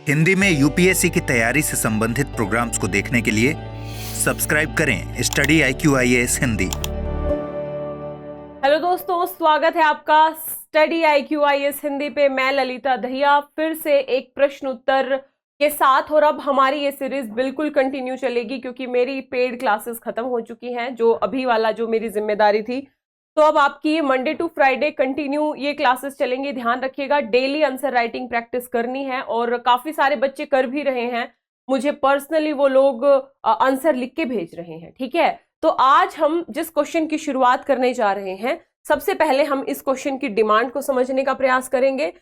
हिंदी में यूपीएससी की तैयारी से संबंधित प्रोग्राम्स को देखने के लिए सब्सक्राइब करें study IQ IAS Hindi. Hello दोस्तों, स्वागत है आपका स्टडी IQ IAS हिंदी पे। मैं ललिता दहिया फिर से एक प्रश्न उत्तर के साथ, और अब हमारी ये सीरीज बिल्कुल कंटिन्यू चलेगी क्योंकि मेरी पेड क्लासेस खत्म हो चुकी हैं। जो अभी वाला जो मेरी जिम्मेदारी थी, तो अब आपकी ये मंडे टू फ्राइडे कंटिन्यू ये क्लासेस चलेंगी। ध्यान रखिएगा, डेली आंसर राइटिंग प्रैक्टिस करनी है और काफी सारे बच्चे कर भी रहे हैं। मुझे पर्सनली वो लोग आंसर लिख के भेज रहे हैं। ठीक है, तो आज हम जिस क्वेश्चन की शुरुआत करने जा रहे हैं, सबसे पहले हम इस क्वेश्चन की डिमांड को समझने का प्रयास करेंगे।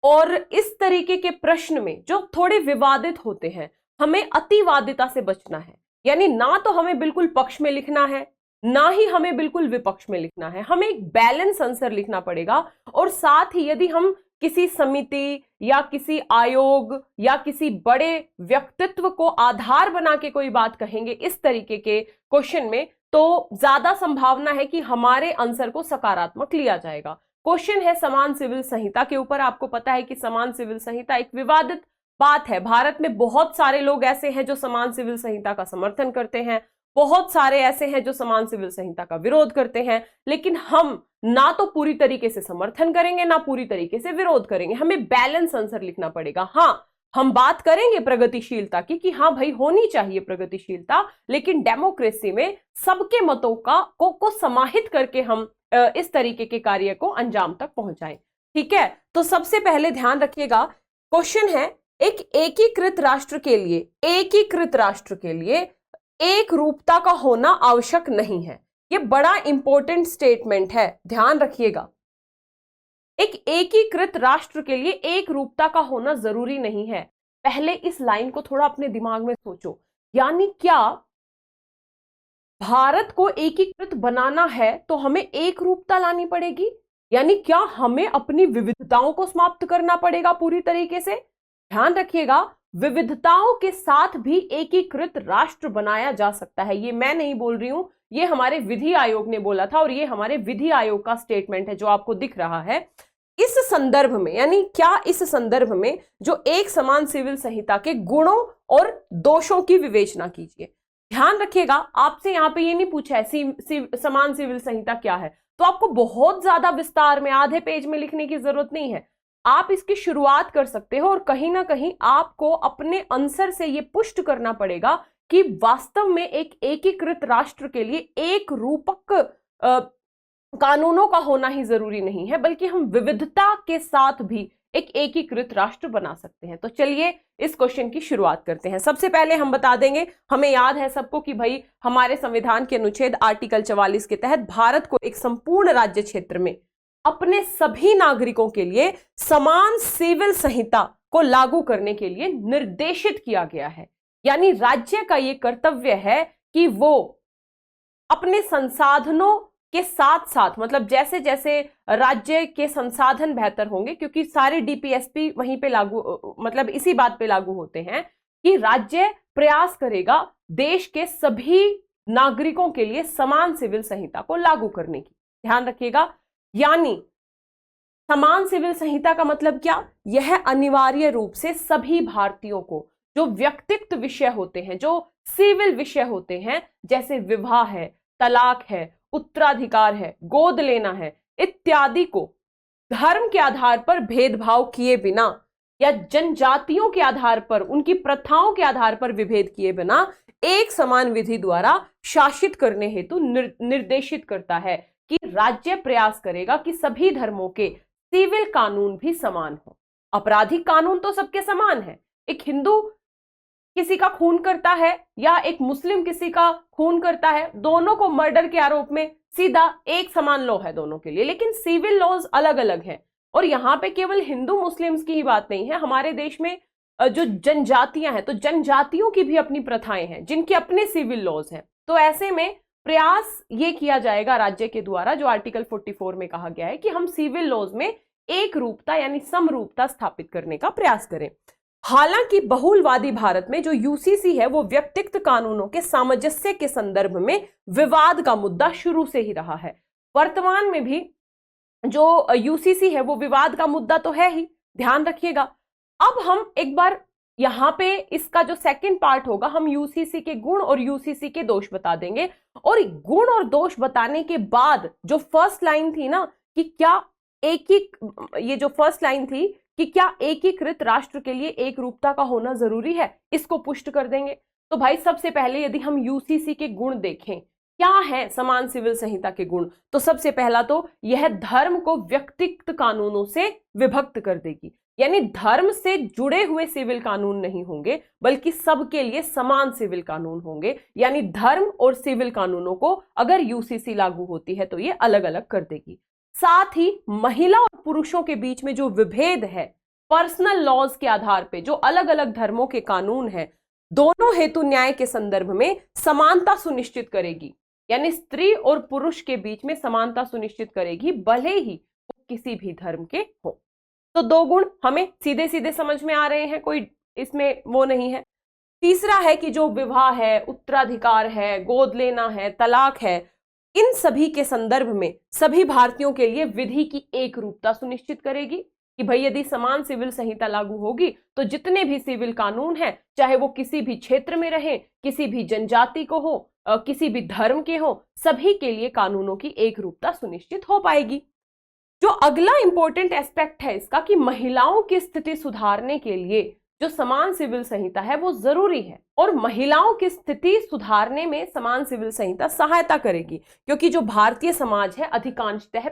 और इस तरीके के प्रश्न में जो थोड़े विवादित होते हैं, हमें अतिवादिता से बचना है। यानी ना तो हमें बिल्कुल पक्ष में लिखना है, ना ही हमें बिल्कुल विपक्ष में लिखना है। हमें एक बैलेंस आंसर लिखना पड़ेगा। और साथ ही यदि हम किसी समिति या किसी आयोग या किसी बड़े व्यक्तित्व को आधार बना के कोई बात कहेंगे इस तरीके के क्वेश्चन में, तो ज्यादा संभावना है कि हमारे आंसर को सकारात्मक लिया जाएगा। क्वेश्चन है समान सिविल संहिता के ऊपर। आपको पता है कि समान सिविल संहिता एक विवादित बात है। भारत में बहुत सारे लोग ऐसे हैं जो समान सिविल संहिता का समर्थन करते हैं, बहुत सारे ऐसे हैं जो समान सिविल संहिता का विरोध करते हैं। लेकिन हम ना तो पूरी तरीके से समर्थन करेंगे, ना पूरी तरीके से विरोध करेंगे। हमें बैलेंस आंसर लिखना पड़ेगा। हाँ, हम बात करेंगे प्रगतिशीलता की कि हाँ भाई होनी चाहिए प्रगतिशीलता, लेकिन डेमोक्रेसी में सबके मतों को समाहित करके हम इस तरीके के कार्य को अंजाम तक पहुंचाएं। ठीक है, तो सबसे पहले ध्यान रखिएगा, क्वेश्चन है एक एकीकृत राष्ट्र के लिए एक रूपता का होना आवश्यक नहीं है। यह बड़ा इंपॉर्टेंट स्टेटमेंट है, ध्यान रखिएगा। एक एकीकृत राष्ट्र के लिए एक रूपता का होना जरूरी नहीं है। पहले इस लाइन को थोड़ा अपने दिमाग में सोचो। यानी क्या भारत को एकीकृत बनाना है तो हमें एक रूपता लानी पड़ेगी? यानी क्या हमें अपनी विविधताओं को समाप्त करना पड़ेगा पूरी तरीके से? ध्यान रखिएगा, विविधताओं के साथ भी एकीकृत राष्ट्र बनाया जा सकता है। ये मैं नहीं बोल रही हूं, ये हमारे विधि आयोग ने बोला था, और ये हमारे विधि आयोग का स्टेटमेंट है जो आपको दिख रहा है। इस संदर्भ में, यानी क्या इस संदर्भ में जो एक समान सिविल संहिता के गुणों और दोषों की विवेचना कीजिए। ध्यान रखिएगा, आपसे यहां पे ये नहीं पूछा है समान सिविल संहिता क्या है, तो आपको बहुत ज्यादा विस्तार में आधे पेज में लिखने की जरूरत नहीं है। आप इसकी शुरुआत कर सकते हो और कहीं ना कहीं आपको अपने आंसर से ये पुष्ट करना पड़ेगा कि वास्तव में एक एकीकृत राष्ट्र के लिए एक रूपक कानूनों का होना ही जरूरी नहीं है, बल्कि हम विविधता के साथ भी एक एकीकृत राष्ट्र बना सकते हैं। तो चलिए इस क्वेश्चन की शुरुआत करते हैं। सबसे पहले हम बता देंगे, हमें याद है सबको कि भाई हमारे संविधान के अनुच्छेद आर्टिकल 44 के तहत भारत को एक संपूर्ण राज्य क्षेत्र में अपने सभी नागरिकों के लिए समान सिविल संहिता को लागू करने के लिए निर्देशित किया गया है। यानी राज्य का यह कर्तव्य है कि वो अपने संसाधनों के साथ साथ, मतलब जैसे जैसे राज्य के संसाधन बेहतर होंगे, क्योंकि सारे DPSP वहीं पे लागू, मतलब इसी बात पे लागू होते हैं कि राज्य प्रयास करेगा देश के सभी नागरिकों के लिए समान सिविल संहिता को लागू करने की। ध्यान रखिएगा, यानी समान सिविल संहिता का मतलब क्या? यह अनिवार्य रूप से सभी भारतीयों को जो व्यक्तित्व विषय होते हैं, जो सिविल विषय होते हैं, जैसे विवाह है, तलाक है, उत्तराधिकार है, गोद लेना है इत्यादि को धर्म के आधार पर भेदभाव किए बिना या जनजातियों के आधार पर, उनकी प्रथाओं के आधार पर विभेद किए बिना एक समान विधि द्वारा शासित करने हेतु निर्देशित करता है कि राज्य प्रयास करेगा कि सभी धर्मों के सिविल कानून भी समान हो। आपराधिक कानून तो सबके समान है। एक हिंदू किसी का खून करता है या एक मुस्लिम किसी का खून करता है, दोनों को मर्डर के आरोप में सीधा एक समान लॉ है दोनों के लिए, लेकिन सिविल लॉज अलग अलग हैं। और यहाँ पे केवल हिंदू मुस्लिम्स की ही बात नहीं है, हमारे देश में जो जनजातियां हैं, तो जनजातियों की भी अपनी प्रथाएं हैं जिनके अपने सिविल लॉज हैं। तो ऐसे में प्रयास ये किया जाएगा राज्य के द्वारा, जो आर्टिकल 44 में कहा गया है कि हम सिविल लॉज में एक रूपता यानी समरूपता स्थापित करने का प्रयास करें। हालांकि बहुलवादी भारत में जो यूसीसी है वो व्यक्तिगत कानूनों के सामंजस्य के संदर्भ में विवाद का मुद्दा शुरू से ही रहा है। वर्तमान में भी जो यूसीसी है वो विवाद का मुद्दा तो है ही, ध्यान रखिएगा। अब हम एक बार यहाँ पे इसका जो सेकंड पार्ट होगा, हम यूसीसी के गुण और यूसीसी के दोष बता देंगे। और गुण और दोष बताने के बाद जो फर्स्ट लाइन थी ना कि क्या ये जो फर्स्ट लाइन थी कि क्या एकीकृत राष्ट्र के लिए एक रूपता का होना जरूरी है, इसको पुष्ट कर देंगे। तो भाई सबसे पहले यदि हम यूसीसी के गुण देखें, क्या है समान सिविल संहिता के गुण, तो सबसे पहला तो यह धर्म को व्यक्तिगत कानूनों से विभक्त कर देगी, यानी धर्म से जुड़े हुए सिविल कानून नहीं होंगे बल्कि सबके लिए समान सिविल कानून होंगे। यानी धर्म और सिविल कानूनों को अगर यूसीसी लागू होती है तो ये अलग अलग कर देगी। साथ ही महिला और पुरुषों के बीच में जो विभेद है पर्सनल लॉज के आधार पे, जो अलग अलग धर्मों के कानून हैं, दोनों हेतु न्याय के संदर्भ में समानता सुनिश्चित करेगी, यानी स्त्री और पुरुष के बीच में समानता सुनिश्चित करेगी भले ही वो किसी भी धर्म के हो। तो दो गुण हमें सीधे सीधे समझ में आ रहे हैं, कोई इसमें वो नहीं है। तीसरा है कि जो विवाह है, उत्तराधिकार है, गोद लेना है, तलाक है, इन सभी के संदर्भ में सभी भारतीयों के लिए विधि की एक रूपता सुनिश्चित करेगी कि भाई यदि समान सिविल संहिता लागू होगी तो जितने भी सिविल कानून हैं, चाहे वो किसी भी क्षेत्र में रहे, किसी भी जनजाति को हो, किसी भी धर्म के हो, सभी के लिए कानूनों की एक रूपता सुनिश्चित हो पाएगी। जो अगला इंपॉर्टेंट एस्पेक्ट है इसका कि महिलाओं की स्थिति सुधारने के लिए जो समान सिविल संहिता है वो जरूरी है, और महिलाओं की स्थिति सुधारने में समान सिविल संहिता सहायता करेगी, क्योंकि जो भारतीय समाज है अधिकांशतः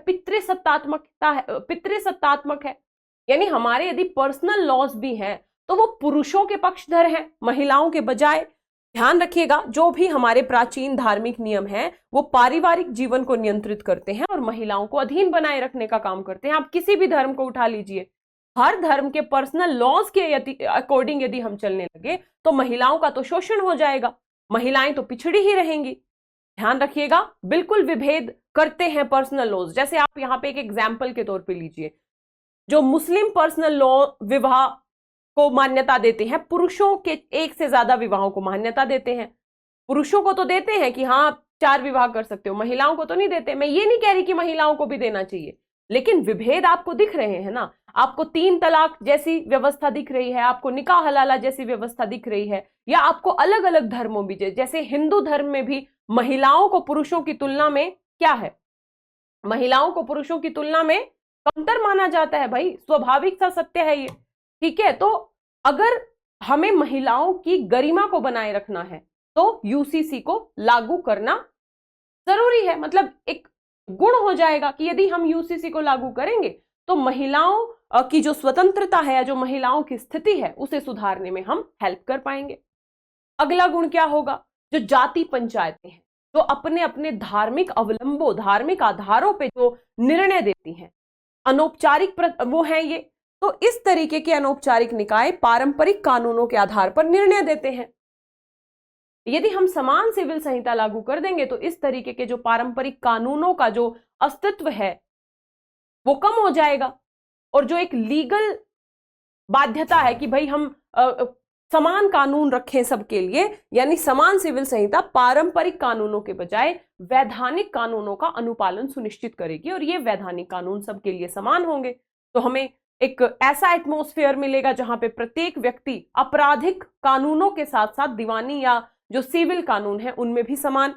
पितृसत्तात्मक है। यानी हमारे यदि पर्सनल लॉज भी हैं तो वो पुरुषों के पक्षधर हैं महिलाओं के बजाय। ध्यान रखिएगा, जो भी हमारे प्राचीन धार्मिक नियम हैं वो पारिवारिक जीवन को नियंत्रित करते हैं और महिलाओं को अधीन बनाए रखने का काम करते हैं। आप किसी भी धर्म को उठा लीजिए, हर धर्म के पर्सनल लॉज के अकॉर्डिंग यदि हम चलने लगे तो महिलाओं का तो शोषण हो जाएगा, महिलाएं तो पिछड़ी ही रहेंगी। ध्यान रखिएगा, बिल्कुल विभेद करते हैं पर्सनल लॉज। जैसे आप यहाँ पे एक एग्जाम्पल के तौर पे लीजिए, जो मुस्लिम पर्सनल लॉ विवाह को मान्यता देते हैं, पुरुषों के एक से ज्यादा विवाहों को मान्यता देते हैं। पुरुषों को तो देते हैं कि हाँ आप 4 विवाह कर सकते हो, महिलाओं को तो नहीं देते। मैं ये नहीं कह रही कि महिलाओं को भी देना चाहिए, लेकिन विभेद आपको दिख रहे हैं ना। आपको 3 तलाक जैसी व्यवस्था दिख रही है, आपको निकाह हलाला जैसी व्यवस्था दिख रही है, या आपको अलग अलग धर्मों में, जैसे हिंदू धर्म में भी महिलाओं को पुरुषों की तुलना में क्या है, महिलाओं को पुरुषों की तुलना में कमतर माना जाता है। भाई स्वाभाविक सा सत्य है ये, ठीक है। तो अगर हमें महिलाओं की गरिमा को बनाए रखना है तो यूसीसी को लागू करना जरूरी है। मतलब एक गुण हो जाएगा कि यदि हम यूसीसी को लागू करेंगे तो महिलाओं की जो स्वतंत्रता है या जो महिलाओं की स्थिति है उसे सुधारने में हम हेल्प कर पाएंगे। अगला गुण क्या होगा, जो जाति पंचायतें हैं, जो अपने अपने धार्मिक अवलंबों, धार्मिक आधारों पे जो निर्णय देती हैं, अनौपचारिक वो हैं ये। तो इस तरीके के अनौपचारिक निकाय पारंपरिक कानूनों के आधार पर निर्णय देते हैं। यदि हम समान सिविल संहिता लागू कर देंगे तो इस तरीके के जो पारंपरिक कानूनों का जो अस्तित्व है वो कम हो जाएगा, और जो एक लीगल बाध्यता है कि भाई हम समान कानून रखें सबके लिए, यानी समान सिविल संहिता पारंपरिक कानूनों के बजाय वैधानिक कानूनों का अनुपालन सुनिश्चित करेगी, और ये वैधानिक कानून सबके लिए समान होंगे। तो हमें एक ऐसा एटमॉस्फेयर मिलेगा जहां पे प्रत्येक व्यक्ति आपराधिक कानूनों के साथ साथ दीवानी या जो सिविल कानून है उनमें भी समान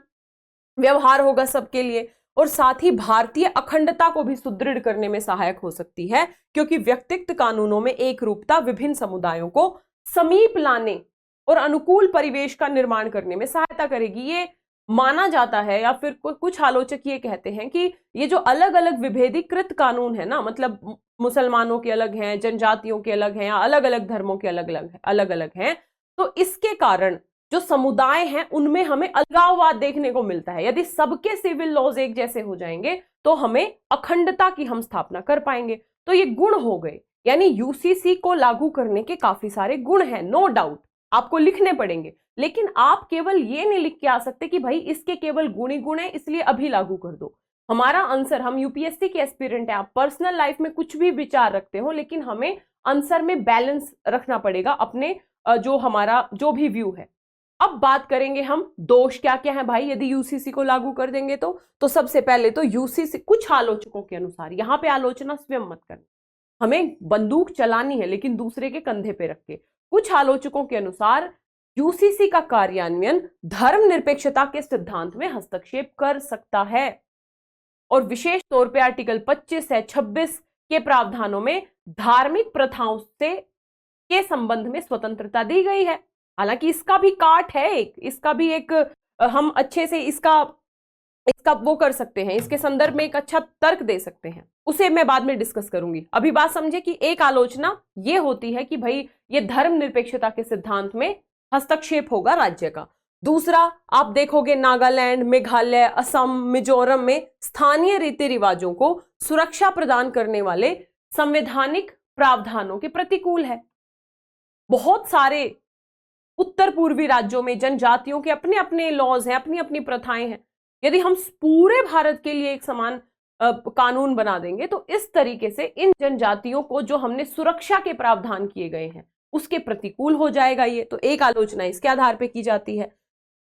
व्यवहार होगा सबके लिए, और साथ ही भारतीय अखंडता को भी सुदृढ़ करने में सहायक हो सकती है, क्योंकि व्यक्तिगत कानूनों में एक रूपता विभिन्न समुदायों को समीप लाने और अनुकूल परिवेश का निर्माण करने में सहायता करेगी। ये माना जाता है, या फिर कुछ आलोचक ये कहते हैं कि ये जो अलग अलग विभेदीकृत कानून है ना, मतलब मुसलमानों के अलग हैं, जनजातियों के अलग हैं, या अलग अलग धर्मों के अलग अलग हैं, तो इसके कारण जो समुदाय हैं उनमें हमें अलगाववाद देखने को मिलता है। यदि सबके सिविल लॉज एक जैसे हो जाएंगे तो हमें अखंडता की हम स्थापना कर पाएंगे। तो ये गुण हो गए, यानी यूसीसी को लागू करने के काफी सारे गुण हैं, नो डाउट आपको लिखने पड़ेंगे, लेकिन आप केवल ये नहीं लिख के आ सकते कि भाई इसके केवल गुण ही गुण है इसलिए अभी लागू कर दो। हमारा आंसर, हम यूपीएससी के एस्पिरेंट हैं, आप पर्सनल लाइफ में कुछ भी विचार रखते हो, लेकिन हमें आंसर में बैलेंस रखना पड़ेगा अपने जो हमारा जो भी व्यू है। अब बात करेंगे हम दोष क्या क्या है भाई यदि यूसीसी को लागू कर देंगे तो सबसे पहले तो यूसीसी, कुछ आलोचकों के अनुसार, यहाँ पे आलोचना स्वयं मत करना, हमें बंदूक चलानी है लेकिन दूसरे के कंधे पे रख के, कुछ आलोचकों के अनुसार यूसीसी का कार्यान्वयन धर्मनिरपेक्षता के सिद्धांत में हस्तक्षेप कर सकता है और विशेष तौर पे आर्टिकल 25 से 26 के प्रावधानों में धार्मिक प्रथाओं से के संबंध में स्वतंत्रता दी गई है। हालांकि इसका भी काट है, इसका भी एक हम अच्छे से इसका वो कर सकते हैं, इसके संदर्भ में एक अच्छा तर्क दे सकते हैं, उसे मैं बाद में डिस्कस करूंगी। अभी बात समझे कि एक आलोचना ये होती है कि भाई ये धर्मनिरपेक्षता के सिद्धांत में हस्तक्षेप होगा राज्य का। दूसरा, आप देखोगे नागालैंड, मेघालय, असम, मिजोरम में स्थानीय रीति रिवाजों को सुरक्षा प्रदान करने वाले संवैधानिक प्रावधानों के प्रतिकूल है। बहुत सारे उत्तर पूर्वी राज्यों में जनजातियों के अपने अपने लॉज हैं, अपनी अपनी प्रथाएं हैं। यदि हम पूरे भारत के लिए एक समान कानून बना देंगे तो इस तरीके से इन जनजातियों को जो हमने सुरक्षा के प्रावधान किए गए हैं उसके प्रतिकूल हो जाएगा ये। तो एक आलोचना इसके आधार पे की जाती है।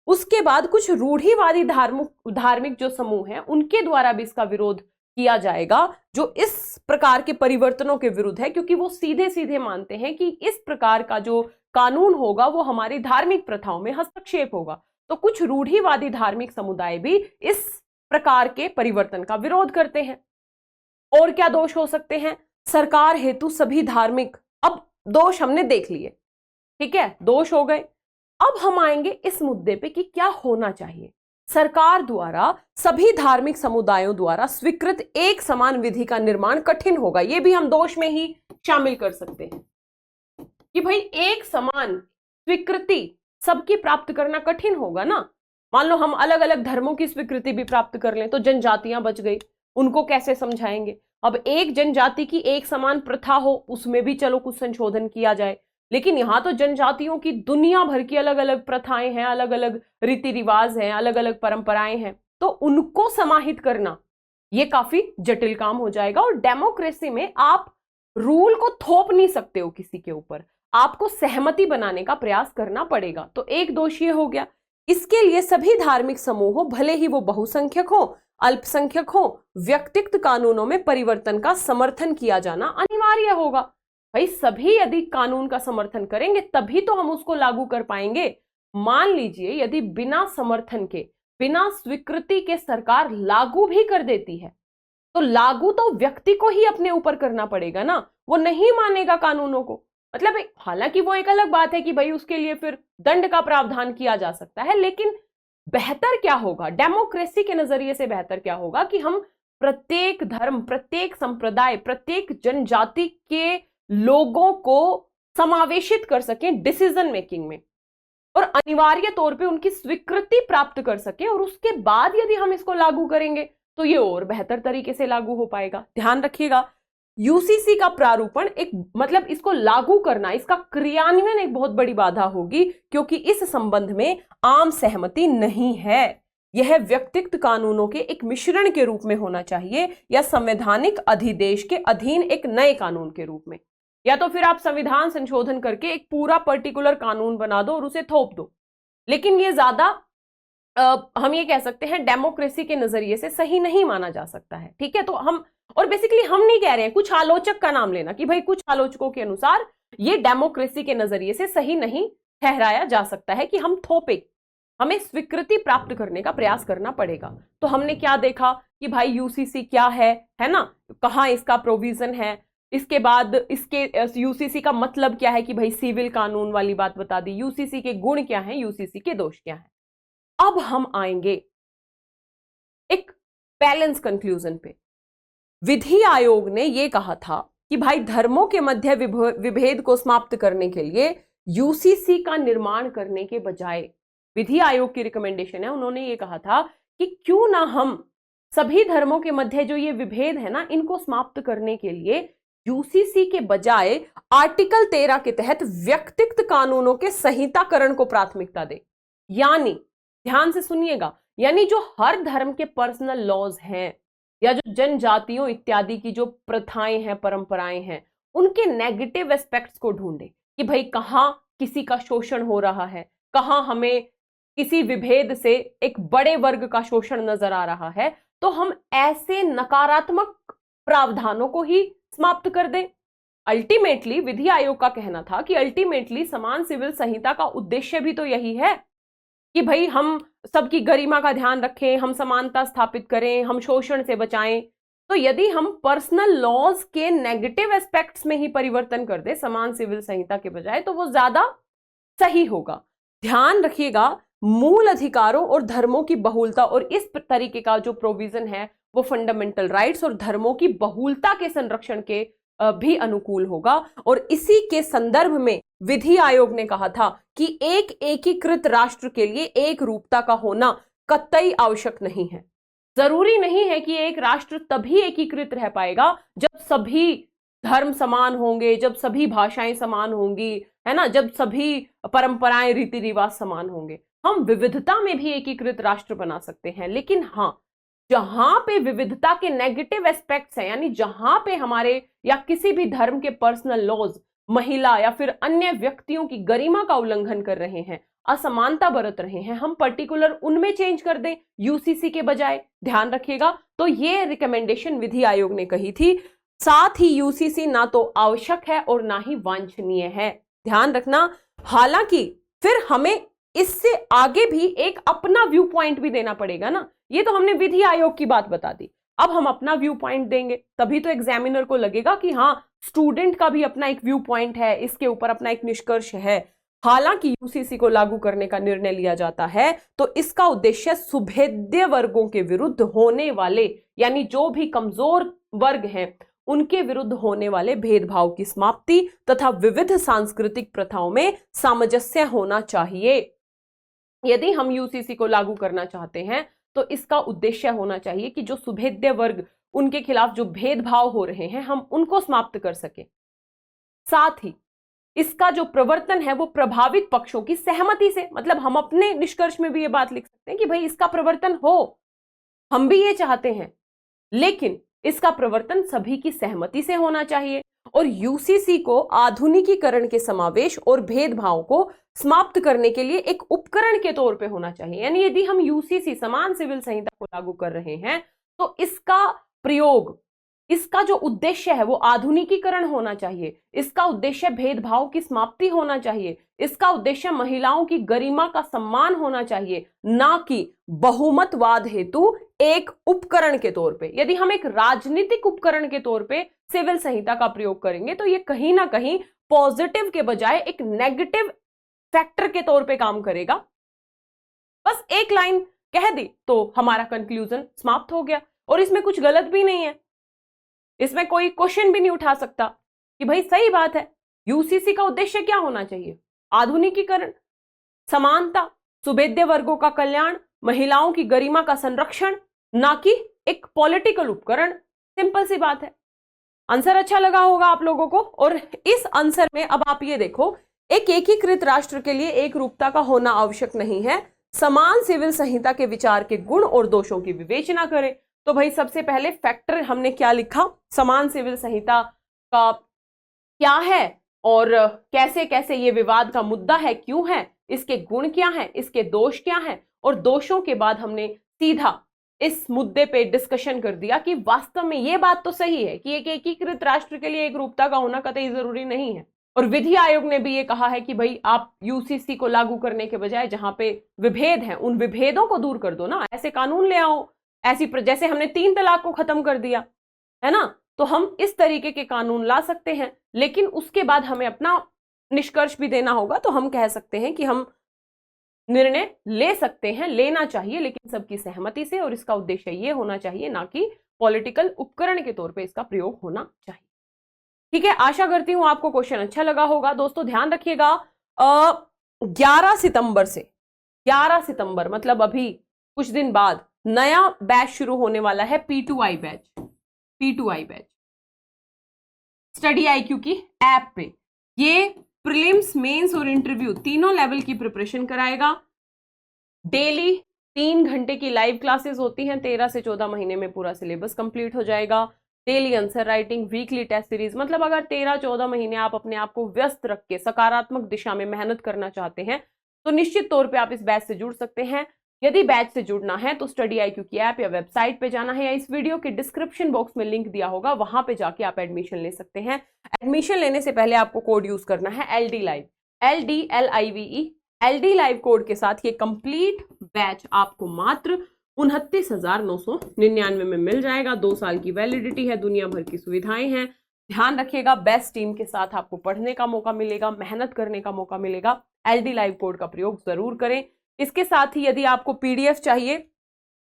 उसके बाद कुछ रूढ़िवादी धार्मिक जो समूह हैं उनके द्वारा भी इसका विरोध किया जाएगा, जो इस प्रकार के परिवर्तनों के विरुद्ध है, क्योंकि वो सीधे सीधे मानते हैं कि इस प्रकार का जो कानून होगा वो हमारी धार्मिक प्रथाओं में हस्तक्षेप होगा। तो कुछ रूढ़िवादी धार्मिक समुदाय भी इस प्रकार के परिवर्तन का विरोध करते हैं। और क्या दोष हो सकते हैं? सरकार हेतु सभी धार्मिक, अब दोष हमने देख लिए, ठीक है, दोष हो गए। अब हम आएंगे इस मुद्दे पे कि क्या होना चाहिए। सरकार द्वारा सभी धार्मिक समुदायों द्वारा स्वीकृत एक समान विधि का निर्माण कठिन होगा। यह भी हम दोष में ही शामिल कर सकते हैं कि भाई एक समान स्वीकृति सबकी प्राप्त करना कठिन होगा ना। मान लो हम अलग अलग धर्मों की स्वीकृति भी प्राप्त कर लें तो जनजातियां बच गई, उनको कैसे समझाएंगे? अब एक जनजाति की एक समान प्रथा हो उसमें भी चलो कुछ संशोधन किया जाए, लेकिन यहां तो जनजातियों की दुनिया भर की अलग अलग प्रथाएं हैं, अलग अलग रीति रिवाज हैं, अलग अलग परंपराएं हैं, तो उनको समाहित करना ये काफी जटिल काम हो जाएगा। और डेमोक्रेसी में आप रूल को थोप नहीं सकते हो किसी के ऊपर, आपको सहमति बनाने का प्रयास करना पड़ेगा। तो एक दोष ये हो गया। इसके लिए सभी धार्मिक समूहों, भले ही वो बहुसंख्यक हो, अल्पसंख्यक हो, व्यक्तिगत कानूनों में परिवर्तन का समर्थन किया जाना अनिवार्य होगा। भाई सभी यदि कानून का समर्थन करेंगे तभी तो हम उसको लागू कर पाएंगे। मान लीजिए यदि बिना समर्थन के, बिना स्वीकृति के सरकार लागू भी कर देती है तो लागू तो व्यक्ति को ही अपने ऊपर करना पड़ेगा ना, वो नहीं मानेगा कानूनों को। मतलब हालांकि वो एक अलग बात है कि भाई उसके लिए फिर दंड का प्रावधान किया जा सकता है, लेकिन बेहतर क्या होगा, डेमोक्रेसी के नजरिए से बेहतर क्या होगा कि हम प्रत्येक धर्म, प्रत्येक संप्रदाय, प्रत्येक जनजाति के लोगों को समावेशित कर सकें डिसीजन मेकिंग में और अनिवार्य तौर पे उनकी स्वीकृति प्राप्त कर सकें, और उसके बाद यदि हम इसको लागू करेंगे तो ये और बेहतर तरीके से लागू हो पाएगा। ध्यान रखिएगा, यूसीसी का प्रारूपण एक मतलब इसको लागू करना, इसका क्रियान्वयन एक बहुत बड़ी बाधा होगी, क्योंकि इस संबंध में आम सहमति नहीं है। यह व्यक्तिगत कानूनों के एक मिश्रण के रूप में होना चाहिए या संवैधानिक अधिदेश के अधीन एक नए कानून के रूप में, या तो फिर आप संविधान संशोधन करके एक पूरा पर्टिकुलर कानून बना दो और उसे थोप दो। लेकिन ये ज्यादा हम ये कह सकते हैं डेमोक्रेसी के नजरिए से सही नहीं माना जा सकता है, ठीक है। तो हम, और बेसिकली हम नहीं कह रहे हैं, कुछ आलोचक का नाम लेना कि भाई कुछ आलोचकों के अनुसार ये डेमोक्रेसी के नजरिए से सही नहीं ठहराया जा सकता है कि हम थोपे, हमें स्वीकृति प्राप्त करने का प्रयास करना पड़ेगा। तो हमने क्या देखा कि भाई यूसीसी क्या है ना, कहाँ इसका प्रोविजन है, इसके बाद इसके यूसीसी का मतलब क्या है कि भाई सिविल कानून वाली बात बता दी, यूसीसी के गुण क्या है, यूसीसी के दोष क्या है। अब हम आएंगे एक बैलेंस कंक्लूजन पे। विधि आयोग ने यह कहा था कि भाई धर्मों के मध्य विभेद को समाप्त करने के लिए यूसीसी का निर्माण करने के बजाय, विधि आयोग की रिकमेंडेशन है, उन्होंने ये कहा था कि क्यों ना हम सभी धर्मों के मध्य जो ये विभेद है ना, इनको समाप्त करने के लिए यूसीसी के बजाय आर्टिकल 13 के तहत व्यक्तिगत कानूनों के संहिताकरण को प्राथमिकता दे। यानी ध्यान से सुनिएगा, यानी जो हर धर्म के पर्सनल लॉज हैं या जो जनजातियों इत्यादि की जो प्रथाएं हैं, परंपराएं हैं, उनके नेगेटिव एस्पेक्ट्स को ढूंढे कि भाई कहाँ किसी का शोषण हो रहा है, कहाँ हमें किसी विभेद से एक बड़े वर्ग का शोषण नजर आ रहा है, तो हम ऐसे नकारात्मक प्रावधानों को ही समाप्त कर दें। अल्टीमेटली विधि आयोग का कहना था कि अल्टीमेटली समान सिविल संहिता का उद्देश्य भी तो यही है कि भाई हम सबकी गरिमा का ध्यान रखें, हम समानता स्थापित करें, हम शोषण से बचाएं। तो यदि हम पर्सनल लॉज के नेगेटिव एस्पेक्ट्स में ही परिवर्तन कर दे समान सिविल संहिता के बजाय, तो वो ज्यादा सही होगा। ध्यान रखिएगा, मूल अधिकारों और धर्मों की बहुलता और इस तरीके का जो प्रोविजन है वो फंडामेंटल राइट्स और धर्मों की बहुलता के संरक्षण के भी अनुकूल होगा। और इसी के संदर्भ में विधि आयोग ने कहा था कि एक एकीकृत राष्ट्र के लिए एक रूपता का होना कतई आवश्यक नहीं है। जरूरी नहीं है कि एक राष्ट्र तभी एकीकृत रह पाएगा जब सभी धर्म समान होंगे, जब सभी भाषाएं समान होंगी, है ना, जब सभी परंपराएं रीति रिवाज समान होंगे। हम विविधता में भी एकीकृत राष्ट्र बना सकते हैं, लेकिन हाँ, जहां पे विविधता के नेगेटिव एस्पेक्ट्स हैं, यानी जहां पे हमारे या किसी भी धर्म के पर्सनल लॉज महिला या फिर अन्य व्यक्तियों की गरिमा का उल्लंघन कर रहे हैं, असमानता बरत रहे हैं, हम पर्टिकुलर उनमें चेंज कर दें यूसीसी के बजाय। ध्यान रखिएगा, तो ये रिकमेंडेशन विधि आयोग ने कही थी। साथ ही यूसीसी ना तो आवश्यक है और ना ही वांछनीय है, ध्यान रखना। हालांकि फिर हमें इससे आगे भी एक अपना व्यू पॉइंट भी देना पड़ेगा ना। ये तो हमने विधि आयोग की बात बता दी, अब हम अपना व्यू पॉइंट देंगे, तभी तो एग्जामिनर को लगेगा कि हाँ, स्टूडेंट का भी अपना एक व्यू पॉइंट है, इसके ऊपर अपना एक निष्कर्ष है। हालांकि यूसीसी को लागू करने का निर्णय लिया जाता है तो इसका उद्देश्य सुभेद्य वर्गों के विरुद्ध होने वाले, यानी जो भी कमजोर वर्ग हैं उनके विरुद्ध होने वाले भेदभाव की समाप्ति तथा विविध सांस्कृतिक प्रथाओं में सामंजस्य होना चाहिए। यदि हम यूसीसी को लागू करना चाहते हैं तो इसका उद्देश्य होना चाहिए कि जो सुभेद्य वर्ग, उनके खिलाफ जो भेदभाव हो रहे हैं, हम उनको समाप्त कर सकें। साथ ही इसका जो प्रवर्तन है वो प्रभावित पक्षों की सहमति से, मतलब हम अपने निष्कर्ष में भी ये बात लिख सकते हैं कि भाई इसका प्रवर्तन हो, हम भी ये चाहते हैं, लेकिन इसका प्रवर्तन सभी की सहमति से होना चाहिए। और यूसीसी को आधुनिकीकरण के समावेश और भेदभाव को समाप्त करने के लिए एक उपकरण के तौर पे होना चाहिए। यानी यदि हम यूसीसी समान सिविल संहिता को लागू कर रहे हैं तो इसका प्रयोग, इसका जो उद्देश्य है वो आधुनिकीकरण होना चाहिए, इसका उद्देश्य भेदभाव की समाप्ति होना चाहिए, इसका उद्देश्य महिलाओं की गरिमा का सम्मान होना चाहिए, ना कि बहुमतवाद हेतु एक उपकरण के तौर पे। यदि हम एक राजनीतिक उपकरण के तौर पे सिविल संहिता का प्रयोग करेंगे तो ये कहीं ना कहीं पॉजिटिव के बजाय एक नेगेटिव फैक्टर के तौर पे काम करेगा। बस एक लाइन कह दी तो हमारा कंक्लूजन समाप्त हो गया, और इसमें कुछ गलत भी नहीं है, इसमें कोई क्वेश्चन भी नहीं उठा सकता कि भाई सही बात है, यूसीसी का उद्देश्य क्या होना चाहिए? आधुनिकीकरण, समानता, सुभेद्य वर्गों का कल्याण, महिलाओं की गरिमा का संरक्षण, ना कि एक पॉलिटिकल उपकरण। सिंपल सी बात है। आंसर अच्छा लगा होगा आप लोगों को। और इस आंसर में अब आप ये देखो, एक एकीकृत राष्ट्र के लिए एक रूपता का होना आवश्यक नहीं है, समान सिविल संहिता के विचार के गुण और दोषों की विवेचना करें। तो भाई सबसे पहले फैक्टर हमने क्या लिखा, समान सिविल संहिता का क्या है और कैसे कैसे ये विवाद का मुद्दा है, क्यों है, इसके गुण क्या हैं, इसके दोष क्या हैं, और दोषों के बाद हमने सीधा इस मुद्दे पे डिस्कशन कर दिया कि वास्तव में ये बात तो सही है कि एक एकीकृत राष्ट्र के लिए एक रूपता का होना कतई जरूरी नहीं है। और विधि आयोग ने भी ये कहा है कि भाई आप यूसीसी को लागू करने के बजाय जहां पे विभेद हैं उन विभेदों को दूर कर दो ना, ऐसे कानून ले आओ, ऐसी जैसे हमने 3 तलाक को खत्म कर दिया है ना, तो हम इस तरीके के कानून ला सकते हैं। लेकिन उसके बाद हमें अपना निष्कर्ष भी देना होगा, तो हम कह सकते हैं कि हम निर्णय ले सकते हैं, लेना चाहिए, लेकिन सबकी सहमति से, और इसका उद्देश्य ये होना चाहिए ना कि पॉलिटिकल उपकरण के तौर पे इसका प्रयोग होना चाहिए। ठीक है, आशा करती हूं आपको क्वेश्चन अच्छा लगा होगा। दोस्तों ध्यान रखिएगा, 11 सितंबर से, 11 सितंबर मतलब अभी कुछ दिन बाद नया बैच शुरू होने वाला है, P2I batch, P2I batch study IQ की ऐप पे। ये प्रीलिम्स, मेंस और इंटरव्यू तीनों लेवल की प्रिपरेशन कराएगा। डेली 3 घंटे की लाइव क्लासेस होती हैं, 13 से 14 महीने में पूरा सिलेबस कंप्लीट हो जाएगा। Daily answer writing, weekly test series, मतलब अगर 13-14 महीने आप अपने आप को व्यस्त रख के सकारात्मक दिशा में मेहनत करना चाहते हैं तो निश्चित तौर पे आप इस बैच से जुड़ सकते हैं। यदि बैच से जुड़ना है तो स्टडी IQ की ऐप या वेबसाइट पे जाना है, या इस वीडियो के डिस्क्रिप्शन बॉक्स में लिंक दिया होगा, वहां पे जाके आप एडमिशन ले सकते हैं। एडमिशन लेने से पहले आपको कोड यूज करना है LD Live, LDLIVE। LD Live code के साथ ये कंप्लीट बैच आपको मात्र 29,999 में मिल जाएगा। 2 साल की वैलिडिटी है, दुनिया भर की सुविधाएं हैं। ध्यान रखिएगा, बेस्ट टीम के साथ आपको पढ़ने का मौका मिलेगा, मेहनत करने का मौका मिलेगा। LD Live कोड का प्रयोग जरूर करें। इसके साथ ही यदि आपको PDF चाहिए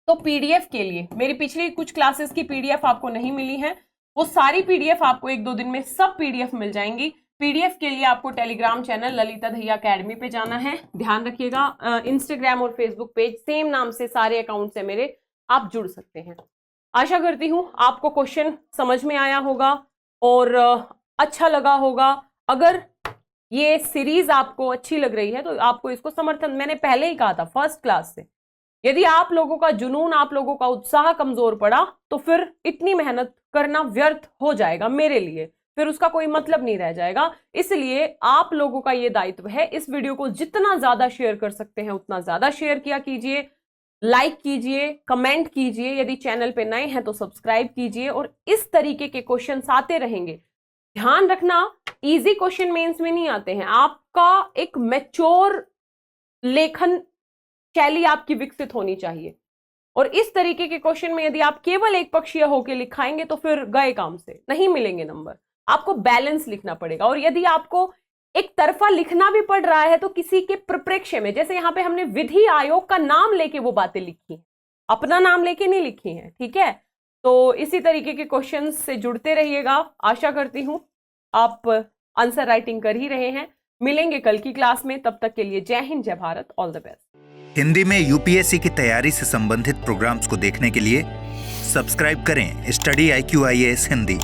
तो PDF के लिए मेरी पिछली कुछ क्लासेस की PDF आपको नहीं मिली है, वो सारी PDF आपको 1-2 दिन में सब PDF मिल जाएंगी। PDF के लिए आपको Telegram channel Lalita Dahiya academy पे जाना है। ध्यान रखिएगा, इंस्टाग्राम और फेसबुक पेज सेम नाम से सारे अकाउंट है मेरे, आप जुड़ सकते हैं। आशा करती हूँ आपको क्वेश्चन समझ में आया होगा और अच्छा लगा होगा। अगर ये सीरीज आपको अच्छी लग रही है तो आपको इसको समर्थन, मैंने पहले ही कहा था फर्स्ट क्लास से, यदि आप लोगों का जुनून, आप लोगों का उत्साह कमजोर पड़ा तो फिर इतनी मेहनत करना व्यर्थ हो जाएगा मेरे लिए, फिर उसका कोई मतलब नहीं रह जाएगा। इसलिए आप लोगों का ये दायित्व है, इस वीडियो को जितना ज्यादा शेयर कर सकते हैं उतना ज्यादा शेयर किया कीजिए, लाइक कीजिए, कमेंट कीजिए, यदि चैनल पे नए हैं तो सब्सक्राइब कीजिए, और इस तरीके के क्वेश्चंस आते रहेंगे। ध्यान रखना, इजी क्वेश्चन मेंस में नहीं आते हैं। आपका एक मैच्योर लेखन शैली आपकी विकसित होनी चाहिए, और इस तरीके के क्वेश्चन में यदि आप केवल एक पक्षीय होकर लिखाएंगे तो फिर गए काम से, नहीं मिलेंगे नंबर। आपको बैलेंस लिखना पड़ेगा, और यदि आपको एक तरफा लिखना भी पड़ रहा है तो किसी के परिप्रेक्ष्य में, जैसे यहां पे हमने विधि आयोग का नाम लेके वो बातें लिखी, अपना नाम लेके नहीं लिखी हैं, ठीक है। तो इसी तरीके के क्वेश्चंस से जुड़ते रहिएगा। आशा करती हूं आप आंसर राइटिंग कर ही रहे हैं। मिलेंगे कल की क्लास में, तब तक के लिए जय हिंद, जय Bharat, all the best. Hindi में UPSC की तैयारी से संबंधित प्रोग्राम्स को देखने के लिए सब्सक्राइब करें स्टडी IQ IAS हिंदी।